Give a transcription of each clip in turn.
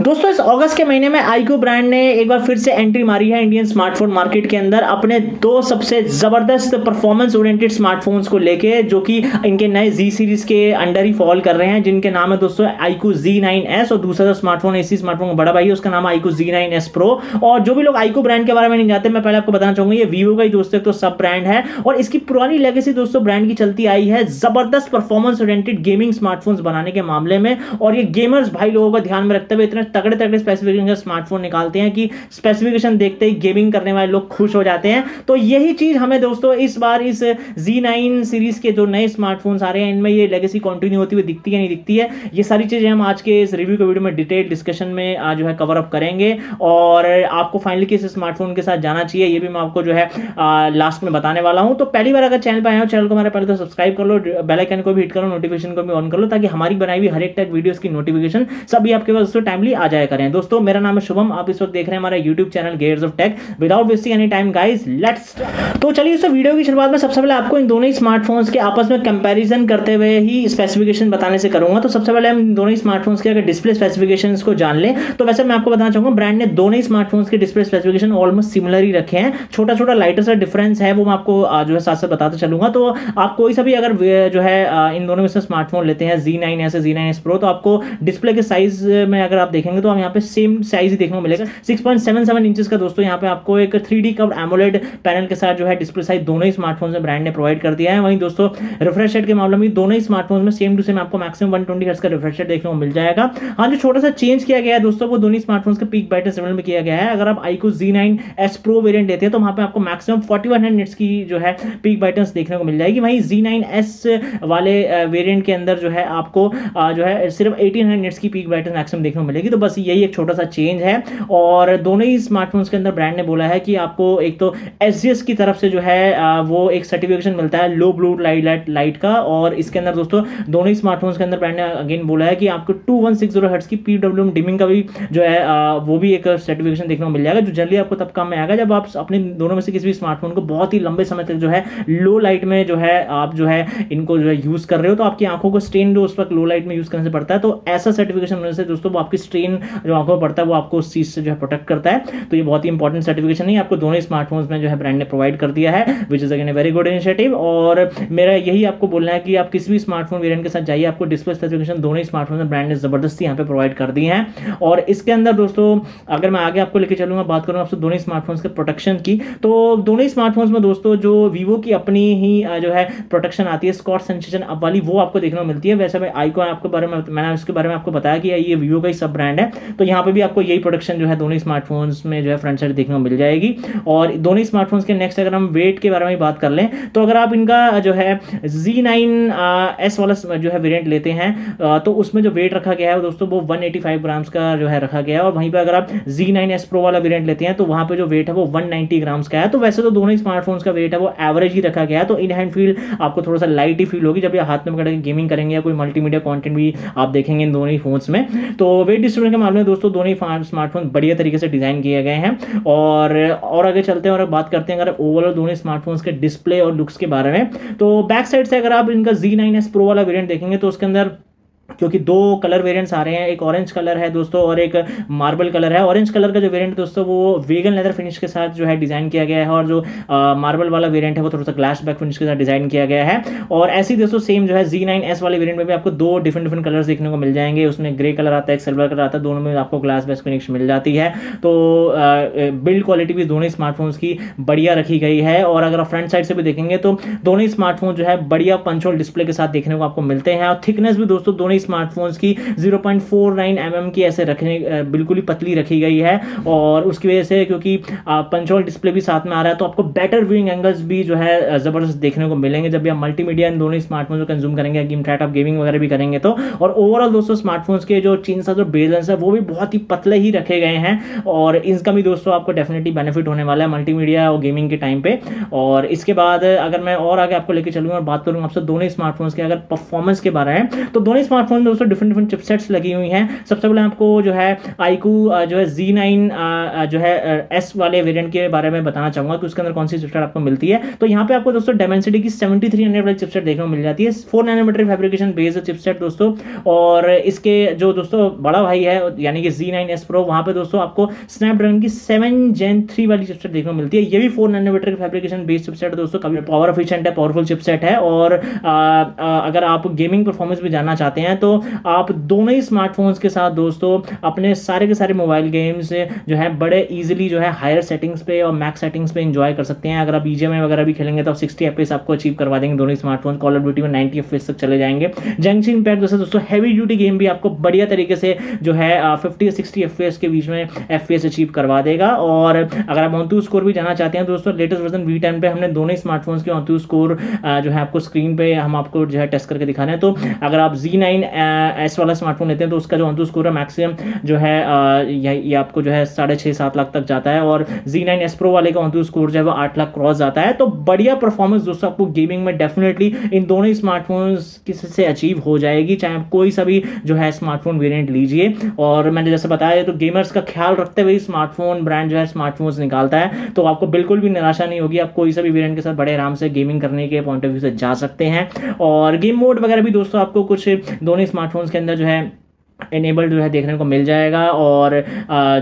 दोस्तों इस अगस्त के महीने में iQOO ब्रांड ने एक बार फिर से एंट्री मारी है इंडियन स्मार्टफोन मार्केट के अंदर अपने दो सबसे जबरदस्त परफॉर्मेंस ओरिएंटेड स्मार्टफोन्स को लेके, जो कि इनके नए Z सीरीज के अंडर ही फॉल कर रहे हैं, जिनके नाम है दोस्तों iQOO Z9s और दूसरा जो स्मार्टफोन इसी स्मार्टफोन का बड़ा भाई है उसका नाम है iQOO Z9s Pro। और जो भी लोग iQOO ब्रांड के बारे में नहीं जानते, मैं पहले आपको बताना चाहूंगा ये Vivo का ही दोस्तों तो सब ब्रांड है और इसकी पुरानी लेगेसी दोस्तों ब्रांड की चलती आई है जबरदस्त परफॉर्मेंस ओरिएंटेड गेमिंग स्मार्टफोन्स बनाने के मामले में। और ये गेमर्स भाई लोगों का ध्यान में रखते हुए इतने तगड़े तगड़े स्पेसिफिकेशन का स्मार्टफोन निकालते हैं कि स्पेसिफिकेशन देखते ही गेमिंग करने वाले लोग खुश हो जाते हैं। तो यही चीज हमें दोस्तों इस बार इस Z9 सीरीज के जो नए स्मार्टफोन्स आ रहे हैं इनमें ये लेगेसी कंटिन्यू होती हुई दिखती है नहीं दिखती है, ये सारी चीजें हम आज के इस रिव्यू के वीडियो में डिटेल डिस्कशन में आज जो है कवर अप करेंगे। और आपको फाइनली किस स्मार्टफोन के साथ जाना चाहिए ये भी मैं आपको जो है लास्ट में बताने वाला हूं। तो पहली बार अगर चैनल पर आए हो, चैनल को हमारे पहले तो सब्सक्राइब कर लो, बेल आइकन को भी हिट करो, नोटिफिकेशन को भी ऑन कर लो, ताकि हमारी बनाई हुई हर एक टेक वीडियोस की नोटिफिकेशन सभी आपके पास दोस्तों टाइमली आ जाया करें। दोस्तों मेरा नाम है शुभम, आप इस वक्त देख रहे हैं हमारा YouTube channel gears of tech. Without wasting any time guys let's. तो चलिए इस वीडियो की शुरुआत में सबसे पहले आपको इन दोनों ही स्मार्टफोन्स के आपस में कंपैरिजन करते हुए ही स्पेसिफिकेशन बताने से करूंगा। तो सबसे पहले हम इन दोनों ही स्मार्टफोन्स के अगर डिस्प्ले स्पेसिफिकेशंस को जान लें तो वैसे मैं आपको बताना चाहूंगा ब्रांड ने दोनों ही स्मार्टफोन्स के डिस्प्ले स्पेसिफिकेशन ऑलमोस्ट सिमिलर ही रखे हैं। छोटा छोटा लाइटर सा डिफरेंस है वो मैं आपको जो है साथ साथ बताते चलूंगा। तो आप कोई सा भी अगर जो है इन दोनों में से स्मार्टफोन लेते हैं Z9s Z9s Pro, तो आपको डिस्प्ले के साइज में अगर आप देखेंगे तो हम यहाँ पे सेम साइज ही देखने को मिलेगा। 6.77 इंचेस का दोस्तों यहाँ पे आपको एक 3D कर्व्ड एमोलेड पैनल के साथ जो है डिस्प्ले साइज दोनों ही स्मार्टफोन में ब्रांड ने प्रोवाइड कर दिया है। वहीं दोस्तों रिफ्रेश रेट के मामले में दोनों ही स्मार्टफोन में सेम टू सेम आपको मैक्सिमम 120 हर्ट्ज का रिफ्रेश रेट देखने को मिल जाएगा। हाँ, जो छोटा सा चेंज किया गया है दोस्तों वो दोनों स्मार्टफोन के पीक ब्राइटनेस लेवल में किया गया है। अगर आप iQOO Z9s Pro वेरिएंट लेते हैं तो वहां पे आपको मैक्सिमम 4100 निट्स की जो है पीक ब्राइटनेस देखने को मिल जाएगी। वहीं Z9s वाले वेरिएंट के अंदर जो है आपको जो है सिर्फ 1800 निट्स की पीक ब्राइटनेस मैक्सिमम देखने को मिलेगी। तो बस यही एक छोटा सा चेंज है। और दोनों ही स्मार्टफोन्स के अंदर ब्रांड ने बोला है कि आपको एक तो SGS की तरफ से जो है वो एक सर्टिफिकेशन मिलता है लो ब्लू लाइट का। और इसके अंदर दोस्तों दोनों ही स्मार्टफोन्स के अंदर ब्रांड ने अगेन बोला है कि आपको 2160 हर्ट्ज की PWM डिमिंग का भी जो है वो भी एक सर्टिफिकेशन देखने को मिल जाएगा, जो जल्दी आपको तब काम में आएगा जब आप अपने दोनों में से किसी भी स्मार्टफोन को बहुत ही लंबे समय तक जो है लो लाइट में जो है आप जो है इनको जो है यूज कर रहे हो तो आपकी आंखों को स्ट्रेन जो उस वक्त लो लाइट में यूज करने से पड़ता है। तो ऐसा सर्टिफिकेशन मिलने से दोस्तों वो आपकी स्ट्रेन जो आंखों में पड़ता है वो आपको उस चीज से जो है प्रोटेक्ट करता है। तो ये बहुत ही इंपॉर्टेंट सर्टिफिकेशन है, आपको दोनों स्मार्टफोन्स में जो है ब्रांड ने प्रोवाइड कर दिया है, which is again a very good initiative. और मेरा यही आपको बोलना है कि आप किसी भी स्मार्टफोन वेरिएंट के साथ जाइए, आपको डिस्प्ले स्पेसिफिकेशन दोनों ही स्मार्टफोन में ब्रांड ने जबरदस्ती यहाँ पे प्रोवाइड कर दी है। और इसके अंदर दोस्तों अगर मैं आगे आपको लेके चलूंगा, बात करूंगा आपसे दोनों स्मार्टफोन्स के प्रोटेक्शन की, तो दोनों ही स्मार्टफोन्स में दोस्तों जो Vivo की अपनी ही जो है प्रोटेक्शन आती है स्कॉच सेंसेशन अप वाली, वो आपको देखने को मिलती है। वैसे मैं iQOO आपके बारे में मैंने उसके बारे में आपको बताया कि ये Vivo का ही सब ब्रांड है, तो यहाँ पे भी आपको यही प्रोटेक्शन जो है दोनों स्मार्टफोन्स में जो है फ्रंट साइड देखने को मिल जाएगी। और दोनों स्मार्टफोन्स के नेक्स्ट अगर हम वेट के बारे में बात कर लें तो अगर आप इनका जो है Z9s वाला जो है वेरिएंट लेते हैं तो उसमें जो वेट रखा गया है दोस्तों वो 185 ग्राम्स का जो है रखा गया है। और वहीं पे अगर आप Z9s Pro वाला वेरिएंट लेते हैं तो वहां पे जो वेट है वो 190 ग्राम्स का है। तो वैसे तो दोनों ही स्मार्टफोन्स का वेट है वो एवरेज ही रखा गया है, तो इन हैंड फील आपको थोड़ा सा लाइट ही फील होगी जब ये हाथ में पकड़ के गेमिंग करेंगे या कोई मल्टीमीडिया कंटेंट भी आप देखेंगे इन दोनों ही फोन्स में। तो वेट डिस्ट्रीब्यूशन के मामले में दोस्तों दोनों ही स्मार्टफोन बढ़िया तरीके से डिजाइन किए गए हैं। और आगे चलते हैं और बात करते हैं अगर ओवरऑल दोनों स्मार्टफोन्स के डिस्प्ले और लुक्स के बारे में। तो बैक साइड से अगर आप इनका Z9s Pro वाला वेरिएंट देखेंगे तो उसके अंदर क्योंकि दो कलर वेरिएंट्स आ रहे हैं, एक ऑरेंज कलर है दोस्तों और एक मार्बल कलर है। ऑरेंज कलर का जो वेरिएंट दोस्तों वो वेगन लेदर फिनिश के साथ जो है डिजाइन किया गया है और जो मार्बल वाला वेरिएंट है वो थोड़ा सा ग्लास बैक फिनिश के साथ डिजाइन किया गया है। और ऐसे ही दोस्तों सेम जो है Z9s वाले वेरिएंट में भी आपको दो डिफरेंट कलर्स देखने को मिल जाएंगे। उसमें ग्रे कलर आता है, एक सिल्वर कलर आता है, दोनों में आपको ग्लास बैक फिनिश मिल जाती है। तो बिल्ड क्वालिटी भी दोनों स्मार्टफोन्स की बढ़िया रखी गई है। और अगर आप फ्रंट साइड से भी देखेंगे तो दोनों स्मार्टफोन जो है बढ़िया पंच होल डिस्प्ले के साथ देखने को आपको मिलते हैं। और थिकनेस भी दोस्तों दोनों स्मार्टफोन्स की 0.49 mm की ऐसे रखने बिल्कुल ही पतली रखी गई है। और उसकी वजह से क्योंकि पंच होल डिस्प्ले भी साथ में आ रहा है तो आपको बेटर व्यूइंग एंगल्स भी जो है जबरदस्त देखने को मिलेंगे जब भी आप मल्टीमीडिया इन दोनों स्मार्टफोन को कंज्यूम करेंगे, आप गेमिंग वगैरह भी करेंगे तो। और ओवरऑल दोस्तों स्मार्टफोन्स के जो चीन सा जो बेजेस है वो भी बहुत ही पतले ही रखे गए हैं और इसका भी दोस्तों आपको डेफिनेटली बेनिफिट होने वाला है मल्टीमीडिया और गेमिंग के टाइम पे। और इसके बाद अगर मैं और आगे आपको लेके चलूंगा और बात करूंगा आपसे दोनों स्मार्टफोन्स के अगर परफॉर्मेंस के बारे में, तो दोनों स्मार्टफोन स्मार्टफोन दोस्तों डिफरेंट चिपसेट्स लगी हुई हैं। सबसे पहले आपको जो है iQOO जो है Z9 जो है S वाले वेरिएंट के बारे में बताना चाहूंगा कि उसके अंदर कौन सी चिपसेट आपको मिलती है। तो यहाँ पे आपको दोस्तों Dimensity की 7300 वाली चिपसेट देखने को मिल जाती है, 4 नैनोमीटर फैब्रिकेशन बेस्ड चिपसेट दोस्तों। और इसके जो दोस्तों बड़ा भाई है यानी कि Z9S Pro, वहां पे दोस्तों आपको स्नैपड्रैगन की 7 Gen 3 वाली चिपसेट देखने को मिलती है। ये भी 4 नैनोमीटर की फैब्रिकेशन बेस्ड चिपसेट है दोस्तों, काफी पावर एफिशिएंट है, पावरफुल चिपसेट है। और अगर आप गेमिंग परफॉर्मेंस भी जानना चाहते हैं तो आप दोनों ही स्मार्टफोन्स के साथ दोस्तों अपने सारे के सारे मोबाइल गेम्स जो है बड़े इजीली जो है हायर सेटिंग्स पे और मैक्स सेटिंग्स पे एंजॉय कर सकते हैं। अगर आप BGMI वगैरह भी खेलेंगे तो 60 FPS आपको अचीव करवा देंगे दोनों ही स्मार्टफोन। कॉल ऑफ ड्यूटी में 90 FPS तक चले जाएंगे। जंक्शन इम्पैक्ट जैसे दोस्तों हैवी ड्यूटी गेम भी आपको बढ़िया तरीके से जो है 50 से 60 FPS के बीच में FPS अचीव करवा देगा। और अगर आप ऑन टू स्कोर भी जाना चाहते हैं दोस्तों, लेटेस्ट वर्जन V10 पे हमने दोनों ही स्मार्टफोन्स के ऑन टू स्कोर जो है आपको स्क्रीन पे हम आपको जो है टेस्ट करके दिखा रहे हैं। तो अगर आप Z9S वाला स्मार्टफोन लेते हैं तो उसका जो ऑन टू स्कोर है मैक्सिमम जो है ये आपको जो है 6.5-7 लाख तक जाता है। और Z9S Pro वाले का ऑन टू स्कोर जो है वो 8 लाख क्रॉस जाता है। तो बढ़िया परफॉर्मेंस दोस्तों आपको गेमिंग में डेफिनेटली इन दोनों ही स्मार्टफोन्स से अचीव हो जाएगी, चाहे आप कोई सा भी जो है स्मार्टफोन वेरिएंट लीजिए। और मैंने जैसे बताया तो गेमर्स का ख्याल रखते हुए स्मार्टफोन ब्रांड जो है स्मार्टफोन्स निकालता है, तो आपको बिल्कुल भी निराशा नहीं होगी। आप कोई सा भी वेरिएंट के साथ बड़े आराम से गेमिंग करने के पॉइंट ऑफ व्यू से जा सकते हैं। और गेम मोड वगैरह भी दोस्तों आपको कुछ दोनों स्मार्टफोन्स के अंदर जो है एनेबल्ड जो है देखने को मिल जाएगा। और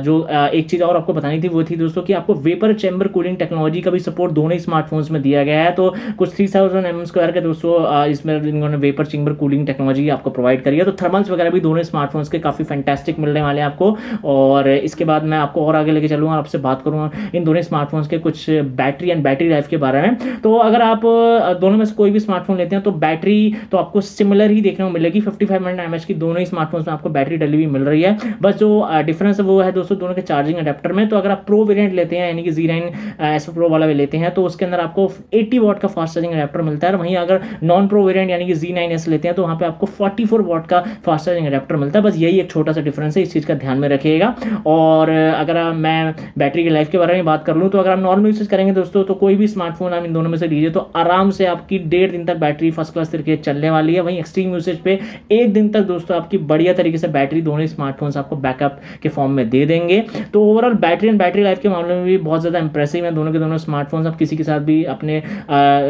जो एक चीज़ और आपको बतानी थी वो थी दोस्तों कि आपको वेपर चैम्बर कूलिंग टेक्नोलॉजी का भी सपोर्ट दोनों ही स्मार्टफोन्स में दिया गया है। तो कुछ 3000 mm² के दोस्तों इसमें इन्होंने वेपर चैम्बर कूलिंग टेक्नोलॉजी आपको प्रोवाइड करी है। तो थर्मल्स वगैरह भी दोनों स्मार्टफोन्स के काफ़ी फैंटास्टिक मिलने वाले हैं आपको। और इसके बाद मैं आपको और आगे लेके चलूँगा, आपसे बात करूँगा इन दोनों स्मार्टफोन्स के कुछ बैटरी एंड बैटरी लाइफ के बारे में। तो अगर आप दोनों में से कोई भी स्मार्टफोन लेते हैं तो बैटरी तो आपको सिमिलर ही देखने को मिलेगी। 55 mAh की दोनों ही स्मार्टफोन्स में आपको बैटरी डली हुई मिल रही है। बस जो डिफरेंस है वो है दोस्तों दोनों के चार्जिंग अडेप्टर में। तो अगर आप प्रो वेरिएंट लेते हैं यानी कि Z9S Pro वाला भी लेते हैं तो उसके अंदर आपको 80 वाट का फास्ट चार्जिंग अडेप्टर मिलता है। वहीं अगर नॉन प्रो वेरिएंट यानी कि Z9S लेते हैं तो वहाँ पे आपको 44 वाट का फास्ट चार्जिंग अडेप्टर मिलता है। बस यही एक छोटा सा डिफरेंस है, इस चीज़ का ध्यान में रखिएगा। और अगर मैं बैटरी की लाइफ के बारे में बात कर लूँ तो अगर आप नॉर्मल यूसेज करेंगे दोस्तों तो कोई भी स्मार्टफोन आप इन दोनों में से लीजिए तो आराम से आपकी 1.5 दिन तक बैटरी फर्स्ट क्लास तरीके से चलने वाली है। वहीं एक्सट्रीम यूसेज पे 1 दिन तक दोस्तों आपकी बढ़िया तरीके से बैटरी दोनों स्मार्टफोन्स आपको बैकअप के फॉर्म में दे देंगे। तो overall battery and battery life के मामले में भी बहुत ज़्यादा इंप्रेसिव है दोनों के दोनों स्मार्टफोन्स। आप किसी के साथ भी अपने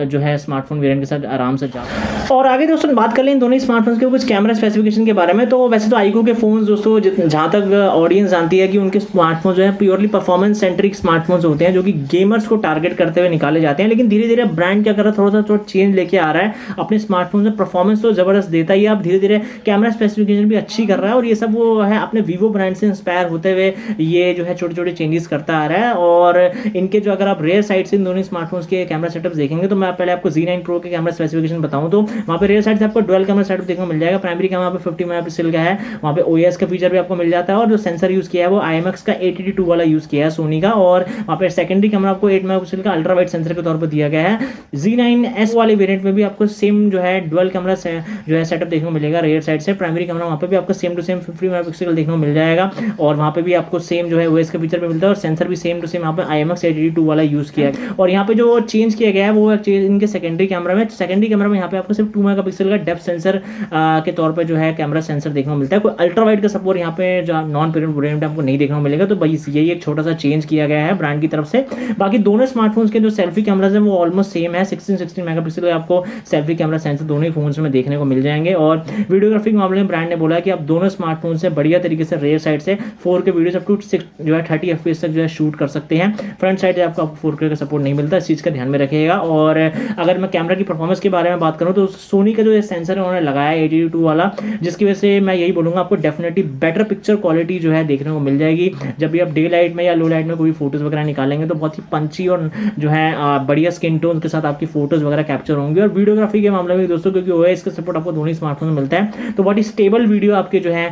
जो है स्मार्टफोन वेरिएंट के साथ आराम से जा। और आगे दोस्तों बात कर लें इन दोनों स्मार्टफोन्स के कुछ कैमरा स्पेसिफिकेशन के बारे में। तो वैसे तो iQOO के फोन दोस्तों जहाँ तक ऑडियंस जानती है कि उनके स्मार्टफोन जो है प्योरली परफॉर्मेंस सेंट्रिक स्मार्टफोन्स होते हैं जो कि गेमर्स को टारगेट करते हुए निकाले जाते हैं। लेकिन धीरे धीरे ब्रांड क्या कर रहा है, थोड़ा सा चेंज लेके आ रहा है अपने स्मार्टफोन में। परफॉर्मेंस तो जबरदस्त देता ही है, अब धीरे धीरे कैमरा स्पेसिफिकेशन भी अच्छी कर रहा है। और ये सब वो है अपने वीवो ब्रांड से इंस्पायर होते हुए ये जो है छोटे छोटे चेंजेस करता आ रहा है। और इनके जो अगर आप रेयर साइड से इन दोनों स्मार्टफोन्स के कैमरा सेटअप देखेंगे तो मैं पहले आपको Z9 Pro के कैमरा स्पेसिफिकेशन बताऊं तो वहाँ पे रेयर साइड से आपको डुअल कैमरा सेटअप देखने को मिल जाएगा। प्राइमरी कैमरा पे 50 मेगापिक्सल का है, वहाँ पे OIS का फीचर भी आपको मिल जाता है। और जो सेंसर यूज किया है वो IMX का 882 वाला यूज किया है सोनी का। और वहाँ पे सेकेंडरी कैमरा आपको 8 मेगापिक्सल का अल्ट्रा वाइड सेंसर के तौर पर दिया गया है। Z9S वाले वेरिएंट में भी आपको सेम जो है डुअल कैमरा जो है सेटअप देखने को मिलेगा रेयर साइड से। प्राइमरी कैमरा वहाँ पे भी आपको सेम टू सेम 50 मेगापिक्सल देखने को मिल जाएगा। और वहाँ पे भी आपको सेम जो है OIS का फीचर भी मिलता है और सेंसर भी सेम टू सेम यहाँ पे IMX 882 वाला यूज किया है। और यहाँ पे जो चेंज किया गया है वो इनके सेकेंडरी कैमरा में यहाँ पे आपको सिर्फ 2 मेगापिक्सल का डेप्थ सेंसर के तौर पे जो है कैमरा सेंसर देखने को मिलता है। कोई अल्ट्रा वाइड का सपोर्ट यहाँ पे जो नॉन पेरेंट वेरिएंट आपको नहीं देखने को मिलेगा। तो बस यही एक छोटा सा चेंज किया गया है ब्रांड की तरफ से। बाकी दोनों स्मार्टफोन्स के जो सेल्फी कैमराज हैं वो ऑलमोस्ट सेम है। 16 मेगापिक्सल का आपको सेल्फी कैमरा सेंसर दोनों ही फोन्स में देखने को मिल जाएंगे। और वीडियोग्राफी के मामले में ब्रांड ने बोला कि आप दोनों स्मार्टफोन से बढ़िया तरीके से रेयर साइड से 4K वीडियोस अप टू जो है 30 FPS तक जो है शूट कर सकते हैं। फ्रंट साइड से आपको 4K का सपोर्ट नहीं मिलता, इस चीज़ का ध्यान में रखिएगा। और अगर मैं कैमरा की परफॉर्मेंस के बारे में बात करूँ तो सोनी का जो सेंसर है उन्होंने लगाया 882 वाला, जिसकी वजह से मैं यही बोलूँगा आपको डेफिनेटली बेटर पिक्चर क्वालिटी जो है देखने को मिल जाएगी। जब भी आप डे लाइट में या लो लाइट में कोई फोटोज़ वगैरह निकालेंगे तो बहुत ही पंची और जो है बढ़िया स्किन टोन के साथ आपकी फोटोज़ वगैरह कैप्चर होंगे। और वीडियोग्राफी के मामले में दोस्तों क्योंकि OIS का सपोर्ट आपको दोनों स्मार्टफोन में मिलता है तो बहुत ही स्टेबल वीडियो आपके जो है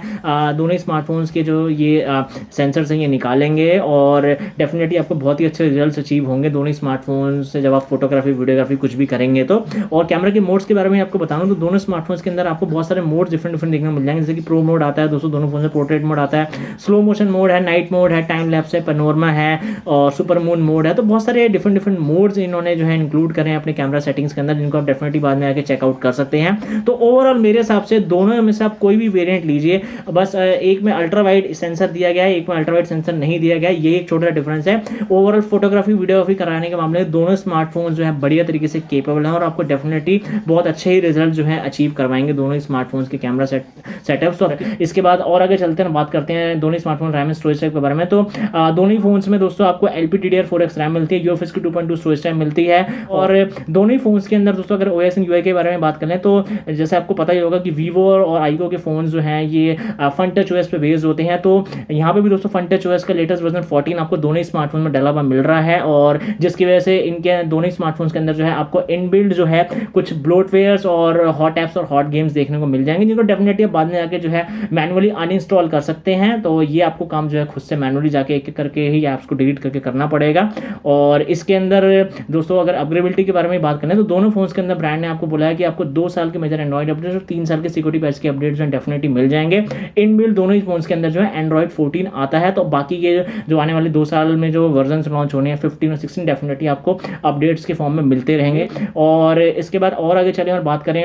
दोनों ही स्मार्टफोन्स के जो ये सेंसर्स हैं ये निकालेंगे और डेफिनेटली आपको बहुत ही अच्छे रिजल्ट्स अचीव होंगे दोनों ही स्मार्टफोन से जब आप फोटोग्राफी वीडियोग्राफी कुछ भी करेंगे तो। और कैमरा के मोड्स के बारे में आपको बताऊं तो दोनों स्मार्टफोन्स के अंदर आपको बहुत सारे मोड्स डिफरेंट देखने को मिल जाएंगे, जैसे कि प्रो मोड आता है दोस्तों दोनों फोन में, पोर्ट्रेट मोड आता है, स्लो मोशन मोड है, नाइट मोड है, टाइम लैप्स है, पैनोरमा है और सुपर मून मोड है। तो बहुत सारे डिफरेंट मोड्स इन्होंने जो है इंक्लूड करें अपने कैमरा सेटिंग्स के अंदर, जिनको आप डेफिनेटली बाद में आके चेकआउट कर सकते हैं। तो ओवरऑल मेरे हिसाब से दोनों में से आप कोई भी वेरिएंट लीजिए, बस एक में अल्ट्रा वाइड सेंसर दिया गया है, एक में अल्ट्रा वाइड सेंसर नहीं दिया गया है, ये एक छोटा डिफरेंस है। ओवरऑल फोटोग्राफी वीडियोग्राफी कराने के मामले में दोनों स्मार्टफोन जो है बढ़िया तरीके से केपेबल है और आपको डेफिनेटली बहुत अच्छे ही रिजल्ट जो है अचीव करवाएंगे दोनों ही स्मार्टफोन्स के कैमरा सेटअप्स। और इसके बाद और आगे चलते हैं, बात करते हैं दोनों स्मार्टफोन रैम स्टोरेज टाइप के बारे में। तो दोनों ही फोन्स में दोस्तों आपको LPDDR4X रैम मिलती है, UFS की 2.2 स्टोरेज टाइम मिलती है। और दोनों ही फोन्स के अंदर दोस्तों अगर OS एंड UI के बारे में बात करें तो जैसे आपको पता ही होगा कि Vivo और iQOO के फोन जो हैं ये FunTouch OS पे बेस्ड होते हैं। तो यहाँ पे भी दोस्तों FunTouch OS का लेटेस्ट वर्जन 14 आपको दोनों ही स्मार्टफोन में डला हुआ मिल रहा है, और जिसकी वजह से इनके दोनों ही स्मार्टफोन्स के अंदर जो है आपको इनबिल्ड जो है कुछ ब्लोटवेयर्स और हॉट ऐप्स और हॉट गेम्स देखने को मिल जाएंगे, जिनको डेफिनेटली आप बाद में जाके जो है मैनुअली अनइंस्टॉल कर सकते हैं। तो ये आपको काम जो है खुद से मैनुअली जाके एक करके ही ऐप्स को डिलीट करके करना पड़ेगा। और इसके अंदर दोस्तों अगर अपग्रेडेबिलिटी के बारे में बात करें तो दोनों फोन्स के अंदर ब्रांड ने आपको बोला है कि आपको 2 साल के मेजर एंड्रॉइड अपडेट्स और 3 साल के सिक्योरिटी पैच के अपडेट्स डेफिनेटली मिल जाएंगे। इनबिल्ट दोनों ही फोन्स के अंदर जो है एंड्रॉइड 14 आता है। तो बाकी के जो आने वाले 2 साल में जो वर्जन लॉन्च होने हैं 15 और 16 डेफिनेटली आपको अपडेट्स के फॉर्म में मिलते रहेंगे। और इसके बाद और आगे चलें और बात करें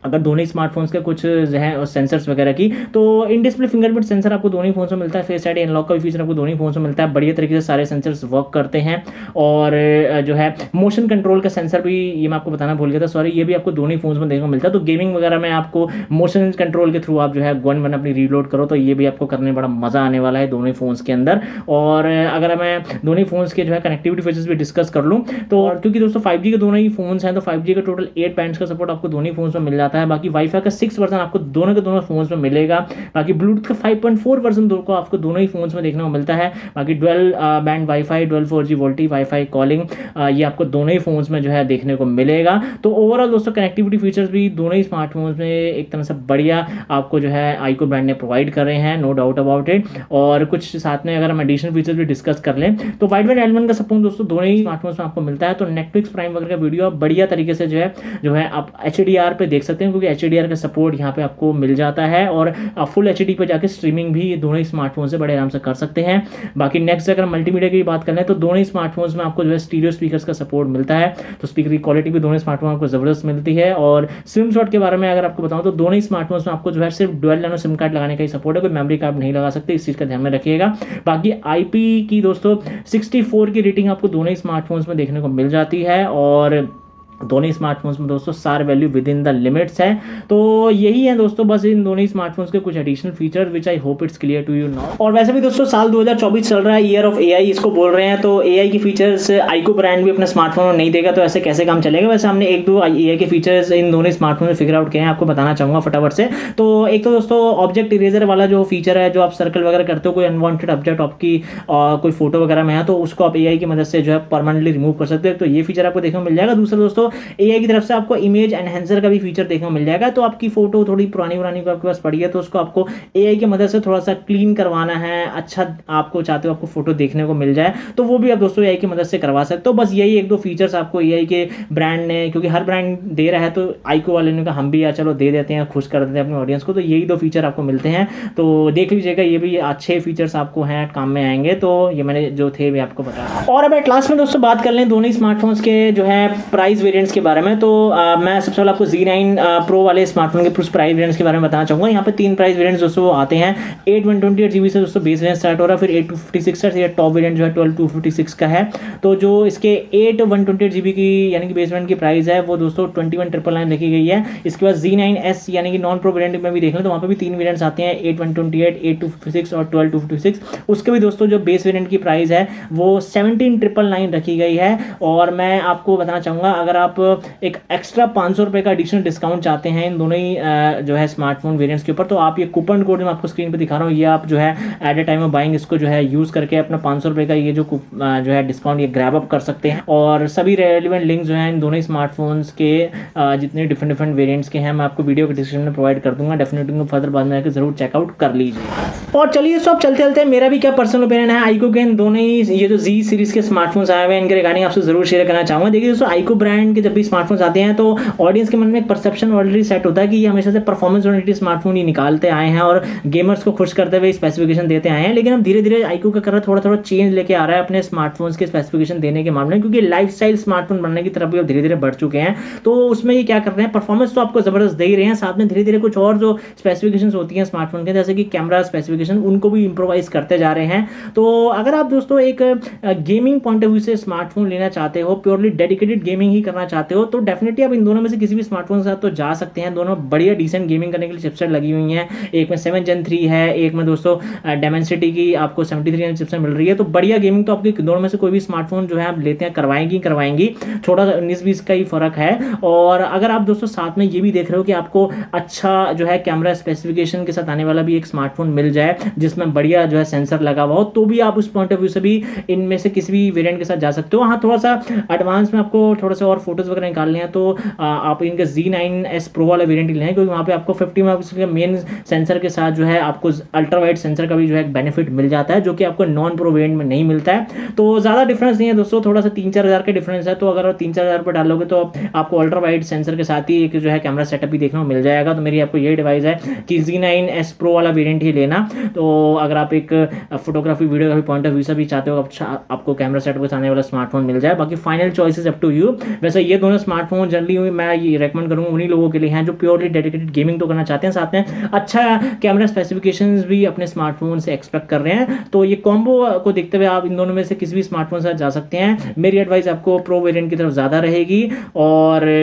अगर दोनों ही स्मार्टफोन्स के कुछ जो है सेंसर्स वगैरह की, तो इन डिस्प्ले फिंगरप्रिंट सेंसर आपको दोनों ही फोन्स में मिलता है, फेस आईडी अनलॉक का भी फीचर आपको दोनों ही फोन्स में मिलता है। बढ़िया तरीके से सारे सेंसर्स वर्क करते हैं। और जो है मोशन कंट्रोल का सेंसर भी, ये मैं आपको बताना भूल गया था, सॉरी, ये भी आपको दोनों ही फोन्स में देखने को मिलता है। तो गेमिंग वगैरह में आपको मोशन कंट्रोल के थ्रू आप जो है गन वन अपनी रीलोड करो तो ये भी आपको करने में बड़ा मजा आने वाला है दोनों ही फोन्स के अंदर। और अगर मैं दोनों ही फोन्स के जो है कनेक्टिविटी फीचर्स भी डिस्कस कर लूँ तो क्योंकि दोस्तों 5G के दोनों ही फोन्स हैं तो 5G का टोटल 8 बैंड्स का सपोर्ट आपको दोनों ही फोन्स में मिल जाता है। बाकी वाईफाई का 6 वर्जन आपको दोनों के दोनों फोन्स में मिलेगा। बाकी ब्लूटूथ का 5.4 वर्जन को आपको दोनों ही फोन्स में देखने को मिलता है। बाकी dual band wifi, dual 4G VoLTE wifi calling, ये आपको दोनों ही फोन्स में जो है देखने को मिलेगा। तो ओवरऑल दोस्तों कनेक्टिविटी फीचर्स भी दोनों ही स्मार्टफोन्स में एक तरह से बढ़िया आपको जो है iQOO ब्रांड ने प्रोवाइड कर रहे हैं, नो डाउट अबाउट इट। और कुछ साथ में अगर हम एडिशनल फीचर्स भी डिस्कस कर लें तो वाइड बैंड L1 का सपोर्ट दोस्तों दोनों ही स्मार्टफोन्स में आपको मिलता है। तो नेटफ्लिक्स प्राइम वगैरह का वीडियो आप बढ़िया तरीके से जो है आप HDR पे देख सकते हैं, क्योंकि HDR का सपोर्ट यहाँ पे आपको मिल जाता है। और आप फुल HD पे जाके स्ट्रीमिंग भी दोनों ही स्मार्टफोन से बड़े आराम से कर सकते हैं। बाकी नेक्स्ट अगर मल्टीमीडिया की बात करें तो दोनों ही स्मार्टफोन्स में आपको जो है स्टीरियो स्पीकर्स का सपोर्ट मिलता है। तो स्पीकर की क्वालिटी भी दोनों स्मार्टफोन आपको जबरदस्त मिलती है। और सिम स्लॉट के बारे में अगर आपको बताऊं तो दोनों ही स्मार्टफोन्स में आपको जो है सिर्फ डुअल नैनो सिम कार्ड लगाने का ही सपोर्ट है, कोई मेमोरी कार्ड नहीं लगा सकते, इस चीज का ध्यान में रखिएगा। बाकी IP की दोस्तों 64 की रेटिंग आपको दोनों ही स्मार्टफोन्स में देखने को मिल जाती है। और दोनों ही स्मार्टफोन्स में दोस्तों सार value with in the limits है। तो यही है दोस्तों बस इन दोनों ही स्मार्टफोन्स के कुछ additional feature which I hope it's clear to you now. और वैसे भी दोस्तों साल 2024 चल रहा है, ईयर ऑफ AI इसको बोल रहे हैं। तो AI की फीचर्स iQOO ब्रांड भी अपने स्मार्टफोन में नहीं देगा, तो ऐसे कैसे काम चलेगा। वैसे हमने 1-2 AI के फीचर्स इन दोनों स्मार्टफोन में फिगर आउट किए हैं, आपको बताना चाहूंगा फटाफट से। तो एक तो दोस्तों ऑब्जेक्ट इरेजर वाला जो फीचर है, जो आप सर्कल वगैरह करते हो, कोई अनवांटेड ऑब्जेक्ट आपकी कोई फोटो वगैरह में है तो उसको आप AI की मदद से जो है परमानेंटली रिमूव कर सकते हैं। तो ये फीचर आपको देखने को मिल जाएगा। दूसरा दोस्तों AI की तरफ से आपको इमेज एनहेंसर का भी फीचर देखने को मिल जाएगा। तो आपकी फोटो थोड़ी पुरानी को आपके पास पड़ी है तो उसको आपको AI की मदद से थोड़ा सा क्लीन करवाना है, अच्छा आपको चाहते हो आपको फोटो देखने को मिल जाए, तो वो भी आप दोस्तों AI की मदद से करवा सकते हो। बस यही 1-2 फीचर्स आपको AI के ब्रांड ने, क्योंकि हर ब्रांड दे रहा है तो iQOO वाले ने कहा हम भी चलो दे देते हैं, खुश कर देते हैं अपने ऑडियंस को। तो यही 2 फीचर आपको मिलते हैं, तो देख लीजिएगा, ये भी अच्छे फीचर्स आपको हैं, काम में आएंगे। तो ये मैंने जो थे भी आपको बताया। और अब एट लास्ट में दोस्तों बात कर लें दोनों ही स्मार्टफोन्स के जो है प्राइस वेरिएंट्स के बारे में। तो मैं सबसे पहले आपको Z9 Pro वाले स्मार्टफोन के प्राइस वेरिएंट्स के बारे में बताना चाहूंगा। यहाँ पे 3 प्राइस वेरिएंट्स दोस्तों आते हैं। 8/128GB से दोस्तों बेस वेरिएंट स्टार्ट हो रहा है, फिर 8/256 से ये टॉप वेरिएंट जो है 12/256 का है। तो जो इसके 8/128GB की यानी कि बेस वेरिएंट की प्राइस है वो दोस्तों 21,999 लिखी गई है। इसके बाद Z9S यानी कि नॉन प्रो वेरिएंट में भी देख लें तो वहाँ पे भी 3 वेरिएंट्स आते हैं, 8/128, 8/256 और 12/256। उसके भी दोस्तों जो बेस वेरिएंट की प्राइस है वो 17,999 रखी गई है। और मैं आपको बताना चाहूँगा, अगर आप एक एक्स्ट्रा 500 रुपये का एडिशनल डिस्काउंट चाहते हैं इन दोनों ही जो है स्मार्टफोन वेरिएंट्स के ऊपर, तो आप ये कूपन कोड मैं आपको स्क्रीन पर दिखा रहा हूँ, ये आप जो है at a time of buying इसको जो है यूज़ करके अपना 500 रुपये का ये जो है डिस्काउंट ये ग्रैब अप कर सकते हैं। और सभी रेलिवेंट लिंक्स जो हैं इन दोनों ही स्मार्टफोन्स के जितने डिफरेंट वेरिएंट्स के हैं मैं आपको वीडियो के डिस्क्रिप्शन में प्रोवाइड कर दूंगा, डेफिनेटली फर्दर बाद में आकर जरूर चेकआउट कर लीजिए। और चलिए सब चलते चलते मेरा भी क्या पर्सनल ओपिनियन है आईको के इन दोनों ही ये जो जी सीरीज के स्मार्टफोन्स आए हुए हैं इनके रिगार्डिंग आपसे जरूर शेयर करना चाहूंगा। देखिए दोस्तों, आईको ब्रांड के जब भी स्मार्टफोन्स आते हैं तो ऑडियंस के मन में एक परसेप्शन ऑलरेडी सेट होता है कि ये हमेशा से परफॉर्मेंस ओरिएंटेड स्मार्टफोन ही निकालते आए हैं और गेमर्स को खुश करते हुए स्पेसिफिकेशन देते आए हैं। लेकिन अब धीरे धीरे आईको का कर थोड़ा चेंज लेके आ रहा है अपने स्मार्टफोन्स के स्पेसिफिकेशन देने के मामले में, क्योंकि लाइफस्टाइल स्मार्टफोन बनने की तरफ भी अब धीरे धीरे बढ़ चुके हैं। तो उसमें ये क्या कर रहे हैं, परफॉर्मेंस तो आपको जबरदस्त दे ही रहे हैं, साथ में धीरे धीरे कुछ और जो स्पेसिफिकेशंस होती हैं स्मार्टफोन के, जैसे कि कैमरा स्पेसिफिकेशन, उनको भी इंप्रोवाइज करते जा रहे हैं। तो अगर आप दोस्तों एक गेमिंग पॉइंट ऑफ व्यू से स्मार्टफोन लेना चाहते हो, प्योरली डेडिकेटेड गेमिंग ही करना चाहते हो, तो डेफिनेटली आप इन दोनों में से किसी भी स्मार्टफोन के साथ तो जा सकते हैं। दोनों बढ़िया डिसेंट गेमिंग करने के लिए चिपसेट लगी हुई हैं, एक में 7 Gen 3 है, एक में दोस्तों डायमेंसिटी की आपको 73 चिपसेट मिल रही है। तो बढ़िया गेमिंग तो आपके दोनों में से कोई भी स्मार्टफोन जो है आप लेते हैं करवाएंगी, थोड़ा 19-20 का ही फर्क है। और अगर आप दोस्तों साथ में ये भी देख रहे हो कि आपको अच्छा जो है कैमरा स्पेसिफिकेशन के साथ आने वाला भी एक स्मार्टफोन मिल जाए जिसमें बढ़िया जो है सेंसर लगा हुआ हो, तो भी आप उस पॉइंट ऑफ व्यू से भी इनमें से किसी भी वेरिएंट के साथ जा सकते हो। हाँ, थोड़ा सा एडवांस में आपको थोड़ा सा और फोटोज वगैरह निकालने हैं तो आप इनका Z9S Pro वाला वेरिएंट लें, क्योंकि वहाँ पे आपको 50 मेगापिक्सल का मेन सेंसर के साथ जो है आपको अल्ट्रा वाइड सेंसर का भी जो है बेनिफिट मिल जाता है, जो कि आपको नॉन प्रो वेरिएंट में नहीं मिलता है। तो ज़्यादा डिफरेंस नहीं है दोस्तों, थोड़ा सा 3-4 हज़ार का डिफरेंस है। तो अगर 3-4 हज़ार पर डालोगे तो आपको अल्ट्रा वाइड सेंसर के साथ ही एक जो है कैमरा सेटअप भी देखने को मिल जाएगा। तो मेरी आपको ये डिवाइस है कि Z9S Pro वाला वेरिएंट ही लेना। तो अगर आप एक photography videography point of view से भी चाहते हो आपको कैमरा सेटअप के साथ आने वाला स्मार्टफोन मिल जाए। बाकी final choices up to you. वैसे ये दोनों स्मार्टफोन जनरली मैं ये रेकमेंड करूँगा उन्हीं लोगों के लिए हैं जो प्योरली डेडिकेटेड गेमिंग तो करना चाहते हैं, साथ में अच्छा कैमरा स्पेसिफिकेशंस भी अपने स्मार्टफोन से एक्सपेक्ट कर रहे हैं। तो ये कॉम्बो को देखते हुए आप इन दोनों में से किसी भी स्मार्टफोन से जा सकते हैं। मेरी एडवाइस आपको प्रो वेरिएंट की तरफ ज़्यादा रहेगी। और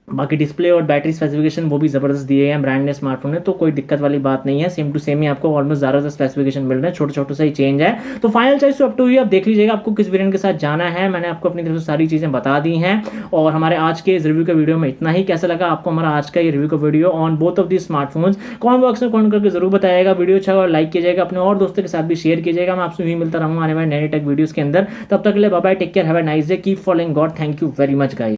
बाकी डिस्प्ले और बैटरी स्पेसिफिकेशन वो भी ज़बरदस्त दिए हैं ब्रांड ने स्मार्टफोन में, तो कोई दिक्कत वाली बात नहीं है। सेम टू सेम ही आपको ऑलमोस्ट ज़्यादा स्पेसिफिकेशन मिल रहे हैं, छोटे से ही चेंज है। तो फाइनल चॉइस तो अप टू यू, आप देख लीजिएगा आपको किस वेरिएंट के साथ जाना है। मैंने आपको अपनी तरफ से सारी चीज़ें बता दी हैं। और हमारे आज के इस रिव्यू के वीडियो में इतना ही। कैसा लगा आपको हमारा आज का ये रिव्यू का video on both of the smartphones, comment box में कमेंट करके जरूर बताइएगा। वीडियो अच्छा और लाइक कीजिएगा, अपने और दोस्तों के साथ भी शेयर कीजिएगा। मैं आपसे भी मिलता रहूँगा आने वाले नए टेक वीडियोज़ के अंदर। तब तक के लिए bye bye, take care, have a nice day, keep following God. Thank you very much guys.